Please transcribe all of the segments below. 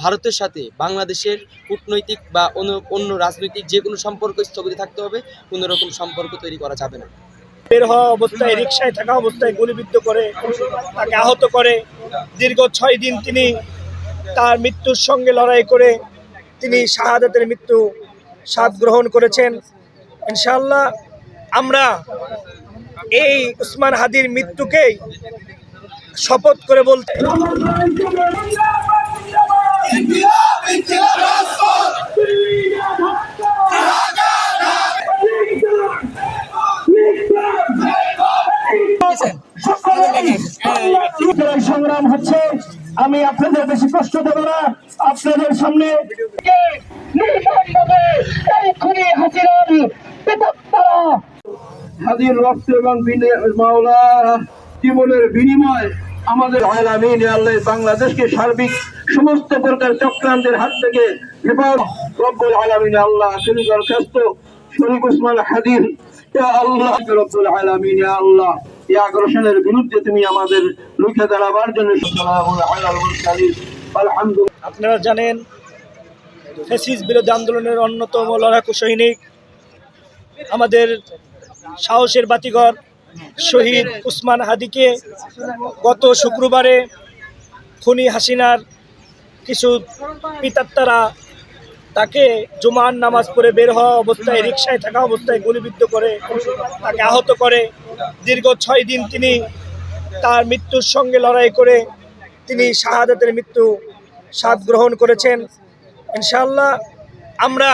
ভারতের সাথে বাংলাদেশের কূটনৈতিক বা অন্য রাজনৈতিক যে কোনো সম্পর্ক স্থগিত থাকতে হবে, কোনো রকম সম্পর্ক তৈরি করা যাবে না। বের হওয়া অবস্থায় রিকশায় থাকা অবস্থায় গুলিবিদ্ধ করে তাকে আহত করে দীর্ঘ 6 দিন তিনি তার মৃত্যুর সঙ্গে লড়াই করে তিনি শাহাদাতের মৃত্যু স্বাদ গ্রহণ করেছেন। ইনশাআল্লাহ আমরা এই উসমান হাদির মৃত্যুকেই শপথ করে বলতে সংগ্রাম হচ্ছে। আমি আপনাদের বেশি কষ্ট দেব না, আপনাদের সামনে হাদির রক্ত এবং মাওলা জীবনের বিনিময় আমাদের আলামিন আল্লাহ বাংলাদেশকে সার্বিক সমস্ত প্রকার চক্রান্তের হাত থেকে হেফাজত রব্বুল আলামিন আল্লাহ তুমি দরখাস্ত শরীফ উসমান হাদির ইয়া আল্লাহ রব্বুল আলামিন ইয়া আল্লাহ এই আগ্রাসনের বিরুদ্ধে তুমি আমাদের রুখে দাঁড়াবার জন্য আলহামদুলিল্লাহ। আপনারা জানেন ফ্যাসিস্ট বিরোধী আন্দোলনের অন্যতম লড়াকু সৈনিক আমাদের সাহসের বাতিঘর শহীদ উসমান হাদিকে গত শুক্রবারে খুনি হাসিনার কিছু পিতাত্তারা তাকে জুমার নামাজ পড়ে বের হওয়া অবস্থায় রিকশায় থাকা অবস্থায় গুলিবিদ্ধ করে তাকে আহত করে দীর্ঘ 6 দিন তিনি তার মৃত্যুর সঙ্গে লড়াই করে তিনি শাহাদাতের মৃত্যু স্বাদ গ্রহণ করেছেন। ইনশাআল্লাহ আমরা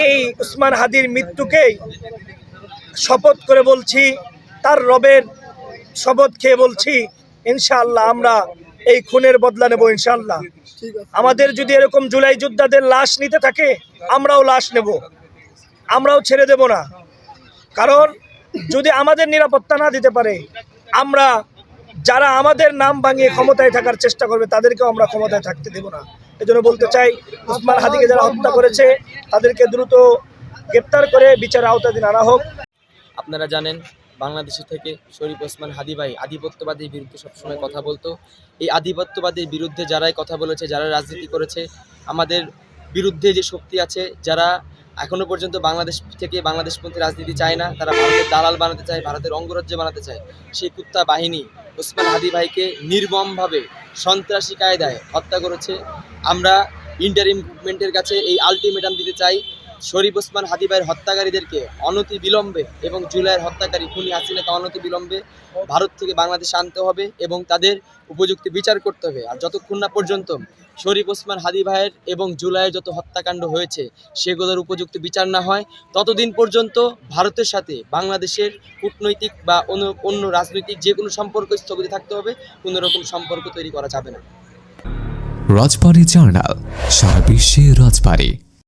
এই উসমান হাদির মৃত্যুকেই শপথ করে বলছি, তার রবের শপথ খেয়ে বলছি ইনশাআল্লাহ আমরা এই খুনের বদলা নেব ইনশাআল্লাহ। আমাদের যদি এরকম জুলাই যোদ্ধাদের লাশ নিতে থাকে আমরাও লাশ নেব, আমরাও ছেড়ে দেব না। কারণ যদি আমাদের নিরাপত্তা না দিতে পারে, আমরা যারা আমাদের নাম ভাঙিয়ে ক্ষমতায় থাকার চেষ্টা করবে তাদেরকেও আমরা ক্ষমতায় থাকতে দেব না। এজন্য বলতে চাই উসমান হাদিকে যারা হত্যা করেছে তাদেরকে দ্রুত গ্রেপ্তার করে বিচারের আওতাধীন আনা হোক। আপনারা জানেন বাংলাদেশে থেকে শরীফ ওসমান হাদি ভাই আধিপত্যবাদীর বিরুদ্ধে সবসময় কথা বলতো। এই আধিপত্যবাদীর বিরুদ্ধে যারাই কথা বলেছে, যারা রাজনীতি করেছে, আমাদের বিরুদ্ধে যে শক্তি আছে, যারা এখনও পর্যন্ত বাংলাদেশ থেকে বাংলাদেশপন্থী রাজনীতি চায় না, তারা ভারতের দালাল বানাতে চায়, ভারতের অঙ্গরাজ্য বানাতে চায়, সেই কুত্তা বাহিনী ওসমান হাদি ভাইকে নির্মমভাবে সন্ত্রাসী কায়দায় হত্যা করেছে। আমরা ইন্টারিম গভর্নমেন্টের কাছে এই আলটিমেটাম দিতে চাই, শরীফ ওসমান হাদি ভাইয়ের হত্যাকারীদেরকে অনতি বিলম্বে এবং জুলাইয়ের হত্যাকারী খুনি হাসিনাকে অনতি বিলম্বে ভারত থেকে বাংলাদেশে আনতে হবে এবং তাদের উপযুক্ত বিচার করতে হবে। আর যতক্ষণ না পর্যন্ত শরীফ ওসমান হাদি ভাইয়ের এবং জুলাইয়ের যত হত্যাকাণ্ড হয়েছে সেগুলোর উপযুক্ত বিচার না হয়, ততদিন পর্যন্ত ভারতের সাথে বাংলাদেশের কূটনৈতিক বা অন্য রাজনৈতিক যে কোনো সম্পর্ক স্থগিত থাকতে হবে, কোনো রকম সম্পর্ক তৈরি করা যাবে না। রাজবাড়ী জার্নাল, সারা বিশ্বে রাজবাড়ী।